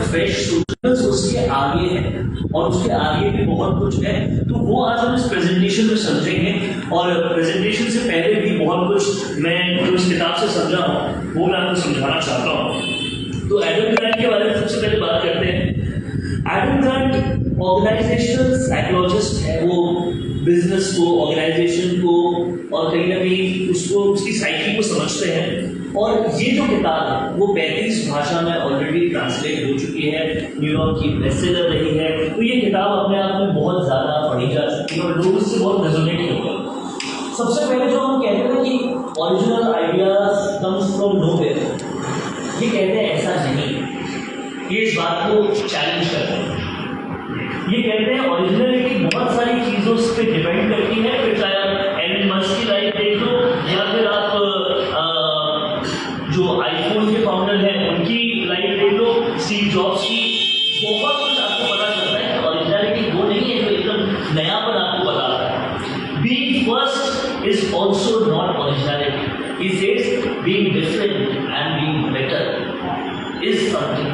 Fresh सोचना उसके आगे है और उसके आगे भी बहुत कुछ है। तो वो आज हम इस प्रेजेंटेशन में समझेंगे और प्रेजेंटेशन से पहले भी बहुत कुछ मैं जो इस किताब से समझा हूँ वो मैं आपको समझाना चाहता हूँ। तो एडम ग्रांट के बारे में सबसे पहले बात करते हैं। एडम ग्रांट ऑर्गेनाइजेशनल साइकोलॉजिस्ट है, वो बिजनेस को, ऑर्गेनाइजेशन को और कहीं ना कहीं उसको, उसकी साइकी को समझते हैं। और ये जो किताब है वो 35 भाषा में ऑलरेडी ट्रांसलेट हो चुकी है, न्यूयॉर्क की बेस्टसेलर रही है। तो ये किताब अपने आप में बहुत ज़्यादा पढ़ी जा चुकी है और लोग इससे बहुत रेजोनेट करते हैं। सबसे पहले जो हम कहते हैं कि original ideas comes from nowhere, ये कहते हैं ऐसा नहीं, ये इस बात को चैलेंज करते हैं। ये कहते हैं ओरिजिनलिटी बहुत सारी चीज़ों पे डिपेंड करती है, फिर चाहे आप एलन मस्क की लाइफ देख लो या फिर आप जो आईफोन के फाउंडर हैं उनकी लाइफ देख लो, स्टीव जॉब्स की, बहुत कुछ आपको पता चलता है। ओरिजिनलिटी वो नहीं है जो एकदम नयापन आपको बताता है। Being first is also not originality, he says being different and being better is something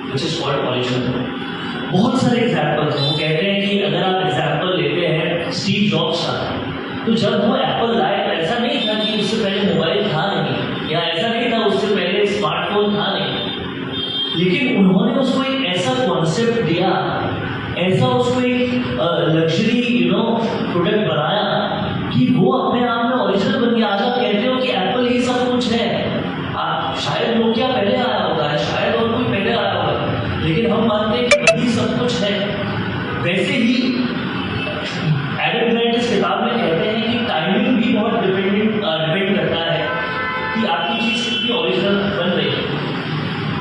which is called original. बहुत सारे एग्जाम्पल्स हैं। वो कहते हैं कि अगर आप एग्जाम्पल लेते हैं स्टीव जॉब्स का, तो जब वो एप्पल लाए तो ऐसा नहीं था कि उससे पहले मोबाइल था नहीं, या ऐसा नहीं था उससे पहले स्मार्टफोन था नहीं, लेकिन उन्होंने उसको एक ऐसा कॉन्सेप्ट दिया, ऐसा उसको एक लग्जरी प्रोडक्ट बनाया कि वो अपने आप में ओरिजिनल बन गया। आज आप कहते हो कि एप्पल ही सब कुछ है, शायद नोकिया पहले आया होगा, शायद और कोई पहले आया होगा, लेकिन हम मानते हैं कि वही सब कुछ है। वैसे ही एडम ग्रांट इस किताब में कहते हैं कि टाइमिंग भी बहुत डिपेंड करता है कि आपकी चीज़ कितनी ओरिजिनल बन रही है।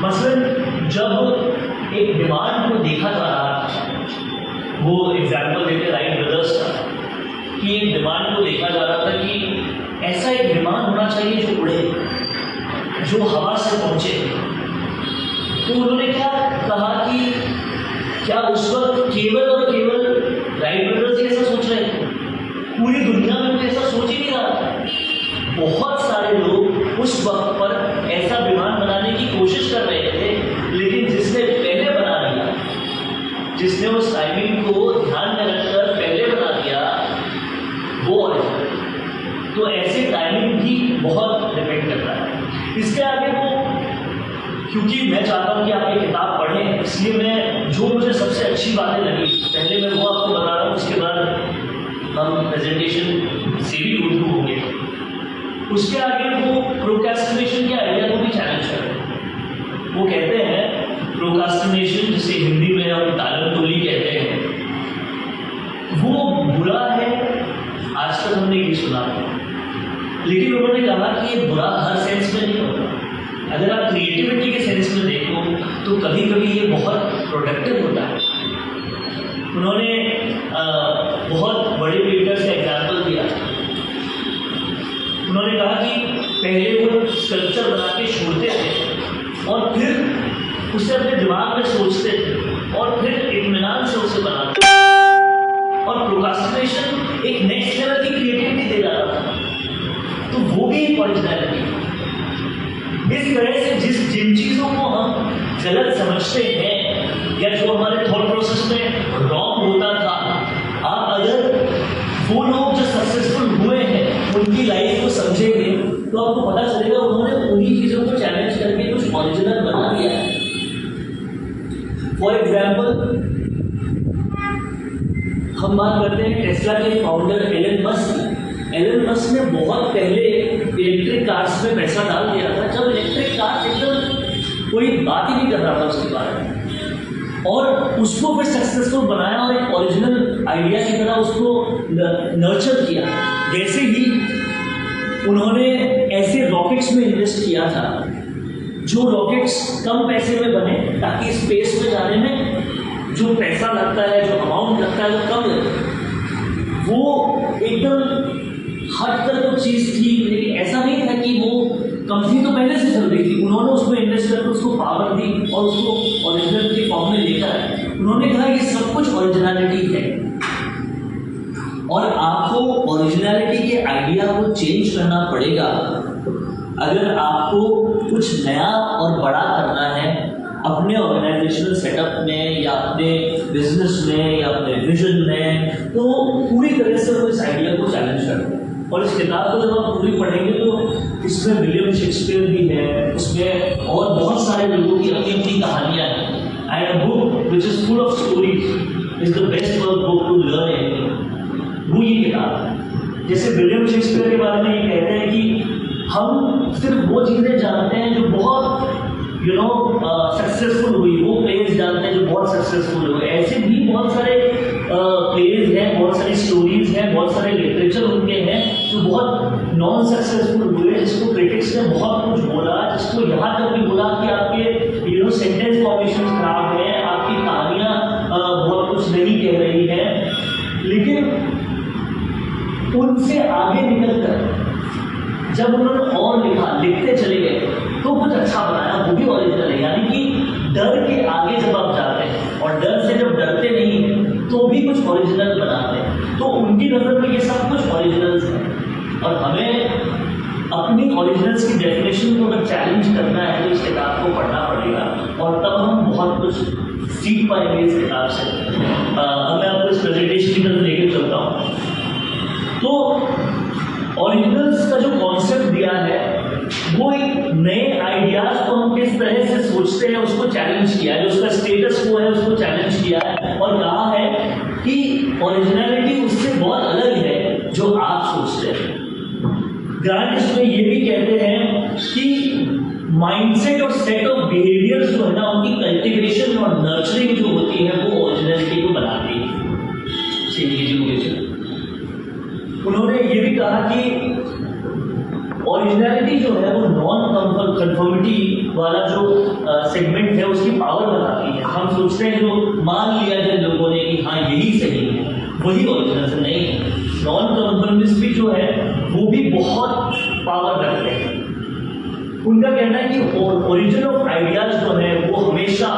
मसलन जब एक डिमांड को देखा जा रहा था, वो एग्जाम्पल देते राइट ब्रदर्स का, कि एक डिमांड को देखा जा रहा था कि ऐसा एक डिमांड होना चाहिए जो उड़े, जो हवा से पहुँचे। तो उन्होंने क्या कहा कि क्या उस वक्त केवल और केवल राइट ब्रदर्स ही ऐसा सोच रहे थे? पूरी दुनिया में कोई ऐसा सोच ही नहीं रहा था। बहुत सारे लोग उस वक्त पर ऐसा विमान बनाने की कोशिश कर रहे थे, लेकिन जिसने पहले बना दिया, जिसने उस टाइमिंग को ध्यान में रखकर पहले बना दिया, वो ओरिजिनल। तो ऐसे टाइमिंग भी बहुत डिपेंड करता है। इसके आगे वो, क्योंकि मैं चाहता हूँ कि आप ये किताब पढ़ें, इसलिए मैं जो मुझे सबसे अच्छी बातें लगी पहले मैं वो आपको बता रहा हूँ, उसके बाद हम प्रेजेंटेशन से भी रूबरू होंगे। उसके आगे वो प्रोक्रास्टिनेशन के आइडिया को भी चैलेंज करते हैं। वो कहते हैं प्रोक्रास्टिनेशन, जिसे हिंदी में हम टालम-टोली कहते हैं, वो बुरा है। आज तक हमने ये सुना, लेकिन उन्होंने कहा कि ये बुरा हर सेंस में नहीं होता। अगर आप क्रिएटिविटी के सेंस में देखो तो कभी कभी ये बहुत प्रोडक्टिव होता है। उन्होंने बहुत बड़े बिल्डर्स का एग्जाम्पल दिया। उन्होंने कहा कि पहले वो स्कल्पचर बना के छोड़ते थे और फिर उसे अपने दिमाग में सोचते थे और फिर इत्मीनान से उसे बनाते थे। और प्रोक्रास्टिनेशन एक नेक्स्ट लेवल की क्रिएटिविटी दे रहा था, तो वो भी एक ओरिजिनलिटी। इस तरह से जिन चीज़ों को हम गलत समझते हैं या जो हमारे थॉट प्रोसेस में रॉन्ग होता था, आप अगर वो लोग जो सक्सेसफुल हुए हैं उनकी लाइफ को समझेंगे तो आपको पता चलेगा उन्होंने उन्हीं चीज़ों को चैलेंज करके कुछ ओरिजिनल बना दिया है। फॉर एग्जाम्पल हम बात करते हैं टेस्ला के founder Elon Musk. Elon Musk ने बहुत पहले इलेक्ट्रिक कार्स में पैसा डाल दिया था, जब इलेक्ट्रिक कार्स एकदम कोई बात ही नहीं कर रहा था उसके बारे में, और उसको फिर सक्सेसफुल बनाया और एक ओरिजिनल आइडिया की तरह उसको नर्चर किया। वैसे ही उन्होंने ऐसे रॉकेट्स में इन्वेस्ट किया था जो रॉकेट्स कम पैसे में बने, ताकि स्पेस में जाने में जो पैसा लगता है, जो अमाउंट लगता है, वो कम लगे। वो एकदम हट कर तो चीज़ थी, लेकिन ऐसा नहीं था कि वो कंपनी तो पहले से चल रही थी। उन्होंने उसमें इन्वेस्ट करके उसको पावर दी और उसको ओरिजिनल के फॉर्म में लेकर आए। उन्होंने कहा ये सब कुछ ओरिजिनलिटी है, और आपको ओरिजिनलिटी के आइडिया को चेंज करना पड़ेगा अगर आपको कुछ नया और बड़ा करना है अपने ऑर्गेनाइजेशनल सेटअप में या अपने बिजनेस में या अपने विजन में, तो पूरी तरह से वो इस आइडिया को चैलेंज करते हैं। और इस किताब को जब आप पूरी पढ़ेंगे तो इसमें विलियम शेक्सपियर भी है, उसमें और बहुत सारे लोगों की अपनी अपनी कहानियाँ हैं। And a book which is full of stories is the best book to learn anything. वो ये किताब है। जैसे विलियम शेक्सपियर के बारे में ये कहते हैं कि हम सिर्फ वो चीज़ें जानते हैं जो बहुत सक्सेसफुल हुई, वो प्लेयर्स जानते हैं जो बहुत सक्सेसफुल हुए। ऐसे भी बहुत सारे प्लेयर्स हैं, बहुत सारी स्टोरीज हैं, बहुत सारे लिटरेचर उनके हैं जो बहुत नॉन सक्सेसफुल हुए, जिसको क्रिटिक्स ने बहुत कुछ बोला, जिसको यहाँ तक भी बोला कि आपके सेंटेंस फॉर्मेशन खराब है, आपकी कहानियाँ बहुत कुछ नहीं कह रही है। लेकिन उनसे आगे निकल कर जब उन्होंने और लिखते चले गए तो कुछ अच्छा बनाया, वो भी ओरिजिनल है। यानी कि डर के आगे जब आप जाते हैं और डर से जब डरते नहीं हैं तो भी कुछ ओरिजिनल बनाते हैं। तो उनकी नज़र में ये सब कुछ ओरिजिनल्स हैं और हमें अपनी ओरिजिनल्स की डेफिनेशन को अगर चैलेंज करना है तो इस किताब को पढ़ना पड़ेगा और तब हम बहुत कुछ सीख पाएंगे इस किताब से। मैं आपको इस प्रेजेंटेशन की तरफ लेकर चलता हूँ। तो ओरिजिनल्स का जो कॉन्सेप्ट दिया है वो एक नए आइडियाज को हम किस तरह से सोचते हैं उसको चैलेंज किया है, जो उसका स्टेटस को है उसको चैलेंज किया है और कहा है कि ओरिजिनलिटी उससे बहुत अलग है जो आप सोचते हैं। ग्रांट इसमें ये भी कहते हैं कि माइंडसेट और सेट ऑफ बिहेवियर्स जो है ना, उनकी कल्टिवेशन और नर्चरिंग जो होती है वो ओरिजिनलिटी को बनाती है। उन्होंने ये भी कहा कि ओरिजिनलिटी जो है वो नॉन कन्फर्मिटी वाला जो सेगमेंट है उसकी पावर बताती है। हम सोचते हैं जो मान लिया जाए लोगों ने कि हाँ यही सही है, वही ओरिजिनल नहीं है। नॉन कन्फर्मिस्ट भी जो है वो भी बहुत पावर रखते हैं। उनका कहना है कि ओरिजिन ऑफ आइडियाज जो है वो हमेशा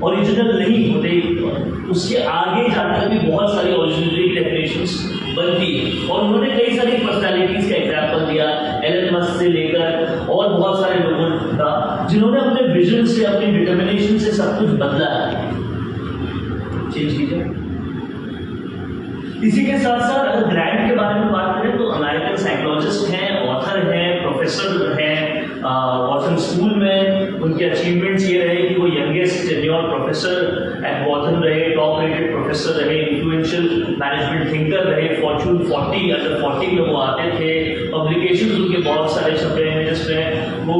ओरिजिनल नहीं होते, उसके आगे जाकर भी बहुत सारी ओरिजिनलिटी डेफिनेशंस बनती है। और उन्होंने कई सारी पर्सनालिटीज का एग्जाम्पल दिया, एलन मस्क से लेकर और बहुत सारे लोगों का, जिन्होंने अपने विजन से, अपनी डिटर्मिनेशन से सब कुछ बदला है। चेंज कीजिए। इसी के साथ साथ अगर ग्रैंट के बारे में बात करें तो अमेरिकन साइकोलॉजिस्ट हैं, ऑथर हैं, प्रोफेसर हैं। वॉटसन स्कूल में उनके अचीवमेंट्स ये रहे कि वो youngest tenure professor at Watson रहे, टॉप रेटेड प्रोफेसर रहे, इन्फ्लुएंशियल मैनेजमेंट थिंकर रहे, फॉर्च्यून 40 अंडर 40 में वो आते थे। पब्लिकेशंस उनके बहुत सारे छपे हैं जिसमें वो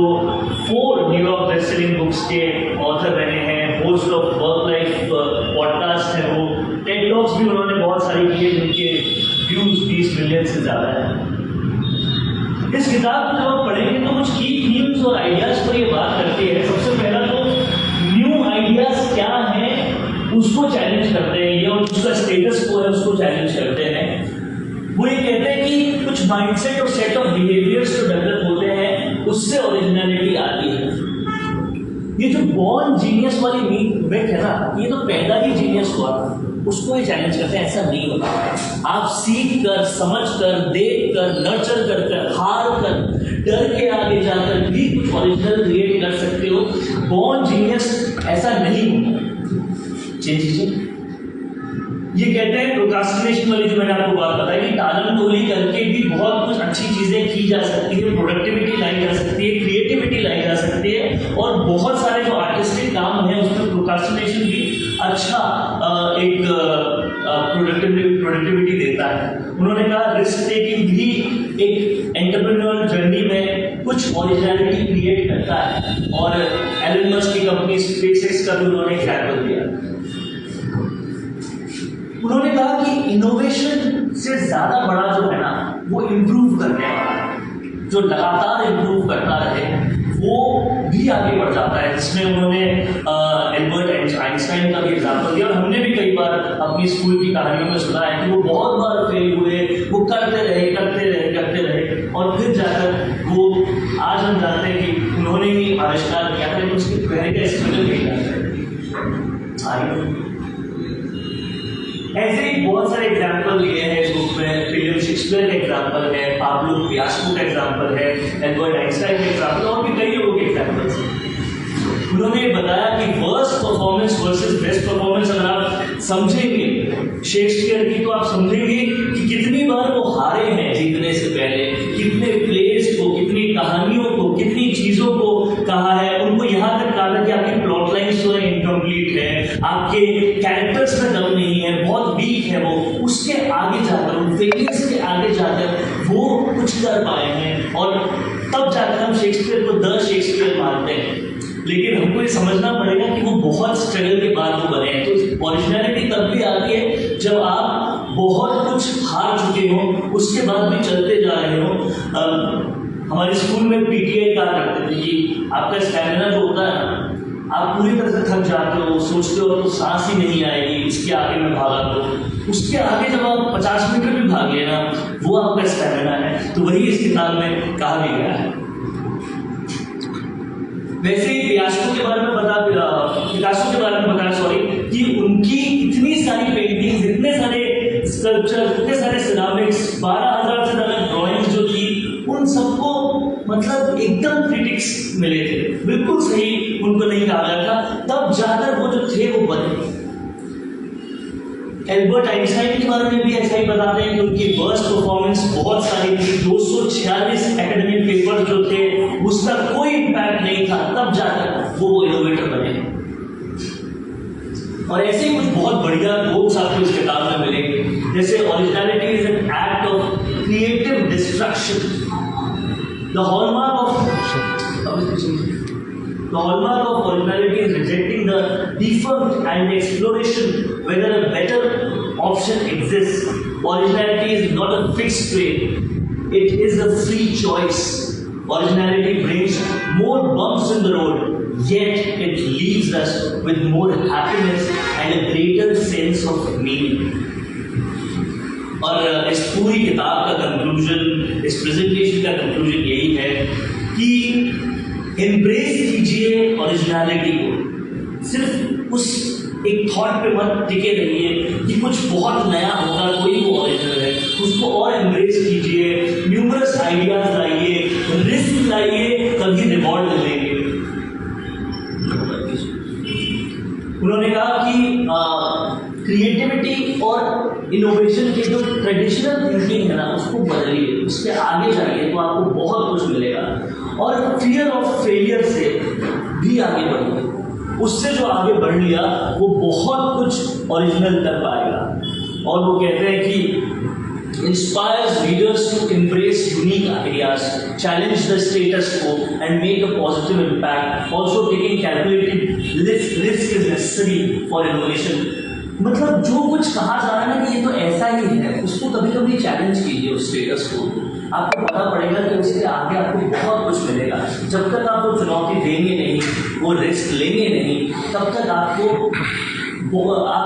4 न्यूयॉर्क बेस्ट सेलिंग बुक्स के ऑथर रहे हैं। Host of work life podcast है वो। टेड टॉक्स भी उन्होंने बहुत सारी किए जिनके व्यूज 20 मिलियन से ज़्यादा है। इस किताब को जब आप पढ़ेंगे तो कुछ की थीम्स और आइडियाज पर ये बात करती है। सबसे पहला तो न्यू आइडियाज क्या है उसको चैलेंज करते हैं ये, और उसका स्टेटस को है उसको चैलेंज करते हैं। वो ये कहते हैं कि कुछ माइंडसेट और सेट ऑफ बिहेवियर्स जो डेवलप होते हैं उससे ओरिजिनलिटी आती है। ये जो बॉर्न जीनियस वाली मिथ है ना, ये तो पैदा ही जीनियस हुआ, उसको ये चैलेंज करते हैं ऐसा नहीं होता। आप सीख कर, समझ कर, देख कर, नर्चर कर, हार कर, डर के आगे जाकर भी कुछ ओरिजिनल क्रिएट कर सकते हो। बॉर्न जीनियस ऐसा नहीं होता। चेंज कीजिए। ये कहते हैं प्रोक्रास्टिनेशन वाली जो मैंने आपको बात बताई कि टालम टोली करके भी बहुत कुछ अच्छी चीजें की जा सकती है, प्रोडक्टिविटी लाई जा सकती है, क्रिएटिविटी लाई जा सकती है, और बहुत सारे जो आर्टिस्टिक काम है उसमें प्रोक्रास्टिनेशन भी अच्छा एक प्रोडक्टिविटी देता है। उन्होंने कहा रिस्क टेकिंग भी एक एंटरप्रेन्योरल जर्नी में कुछ ओरिजिनलिटी क्रिएट करता है। और एलन मस्क की कंपनी स्पेसएक्स का भी उन्होंने एग्जाम्पल दिया। उन्होंने कहा कि इनोवेशन से ज्यादा बड़ा जो है ना वो इम्प्रूव करने वाला है, जो लगातार इम्प्रूव करता रहे वो भी आगे बढ़ जाता है। जिसमें उन्होंने एल्बर्ट आइंस्टाइन का भी एग्जाम्पल दिया, और हमने भी कई बार अपनी स्कूल की कहानियों में सुना है कि वो बहुत बार फेल हुए, वो करते रहे और फिर जाकर वो आज हम जानते हैं कि उन्होंने ही आविष्कार किया था, लेकिन उसकी पहले का स्ट्रगल नहीं था। ऐसे ही बहुत सारे एग्जाम्पल लिए हैं इस बुक में। विलियम शेक्सपियर का एग्जाम्पल है, पाब्लो पिकासो का एग्जाम्पल है, एल्बर्ट आइंस्टाइन का एग्जाम्पल, और भी कई लोगों के एग्जाम्पल्स हैं। उन्होंने बताया कि worst performance versus best performance अगर आप समझेंगे शेक्सपियर की, तो आप समझेंगे कि कितनी बार वो हारे हैं जीतने से पहले, कितने प्लेस को, कितनी कहानियों को, कितनी चीजों को कहा है। उनको यहाँ तक कहा था कि आपकी प्लॉट लाइन्स जो है इनकम्प्लीट है, आपके कैरेक्टर्स में दम नहीं है, बहुत वीक है वो। उसके आगे जाकर, उन फेलियर्स के आगे जाकर वो कुछ कर पाए हैं, और तब जाकर हम शेक्सपियर को द शेक्सपियर मानते हैं। लेकिन हमको ये समझना पड़ेगा कि वो बहुत स्ट्रगल के बाद वो बने हैं। तो ओरिजिनलिटी तब भी आती है जब आप बहुत कुछ हार चुके हो, उसके बाद भी चलते जा रहे हो। हमारे स्कूल में पीटीआई कहा करते थे कि आपका स्टैमिना जो होता है ना, आप पूरी तरह से थक जाते हो, सोचते हो तो सांस ही नहीं आएगी, इसके आगे मैं भागा तो उसके आगे जब आप 50 मीटर भी भागे ना, वो आपका स्टैमिना है। तो वही इस किताब में कहा भी गया है। वैसे ही पिकासो के बारे में बताया कि उनकी इतनी सारी पेंटिंग्स, इतने सारे स्कल्पचर, इतने सारे सिरामिक्स, 12,000 से ज्यादा ड्राइंग्स जो थी, उन सबको मतलब एकदम क्रिटिक्स मिले थे, बिल्कुल सही उनको नहीं कहा गया था। तब जाकर वो जो थे वो बने। एल्बर्ट आइंस्टाइन के बारे में भी ऐसा ही बताते हैं कि उनकी वर्स्ट परफॉर्मेंस बहुत सारी थी, 246 एकेडमिक पेपर जो थे उसका कोई इम्पैक्ट नहीं था, तब जाकर वो इनोवेटर बने। और ऐसे ही कुछ बहुत बढ़िया कोट्स आपको इस किताब में मिलेंगे, जैसे originality is an act of creative destruction, the hallmark of originality is rejecting the defunct and exploration whether a better option exists. Originality is not a fixed trait, it is a free choice. Originality brings more bumps in the road, yet it leaves us with more happiness and a greater sense of meaning. और इस पूरी किताब का conclusion, इस presentation का conclusion यही है कि एम्ब्रेस कीजिए ओरिजिनलिटी को, सिर्फ उस एक थॉट पे मत टिके रहिए कि कुछ बहुत नया होगा, कोई वो ओरिजिनल है, उसको और एम्ब्रेस कीजिए, न्यूमरस आइडियाज लाइए, रिस्क लाइए, तभी रिवॉर्ड मिलेंगे। उन्होंने कहा कि क्रिएटिविटी और इनोवेशन की जो ट्रेडिशनल थिंकिंग है ना, उसको बदलिए, उसके आगे जाइए तो आपको बहुत कुछ मिलेगा। और फियर ऑफ फेलियर से भी आगे बढ़िए, उससे जो आगे बढ़ लिया वो बहुत कुछ ओरिजिनल कर पाएगा। और वो कहते हैं कि inspires readers to embrace unique ideas, challenge the status quo and make a positive impact, also taking calculated risk is necessary for innovation. मतलब जो कुछ कहा जा रहा है ना कि ये तो ऐसा ही है, उसको कभी कभी चैलेंज कीजिए उस स्टेटस को, आपको पता पड़ेगा कि उसके आगे आपको बहुत कुछ मिलेगा। जब तक आप वो चुनौती देंगे नहीं, वो रिस्क लेंगे नहीं, तब तक आप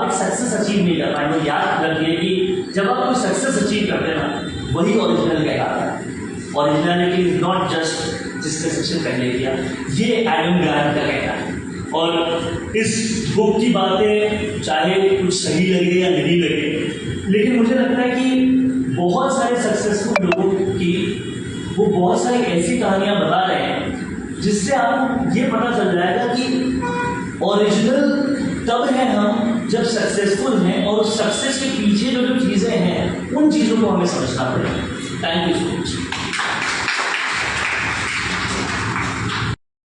एक सक्सेस अचीव नहीं कर पाएंगे। याद रखिए कि जब आप कोई सक्सेस अचीव करते हैं ना, वही ओरिजिनल कहलाता है। ओरिजिनलिटी इज नॉट जस्ट, जिसने सेक्शन पहले किया, ये एडम ग्रांट का कहना है। और इस बुक की बातें चाहे कुछ सही लगे या नहीं लगे, लेकिन मुझे लगता है कि बहुत सारे सक्सेसफुल लोगों की वो बहुत सारी ऐसी कहानियां बता रहे हैं जिससे आपको ये पता चल जाएगा कि ओरिजिनल तब है हम जब सक्सेसफुल हैं, और उस सक्सेस के पीछे जो जो चीज़ें हैं उन चीज़ों को हमें समझना पड़ेगा। Thank you so much.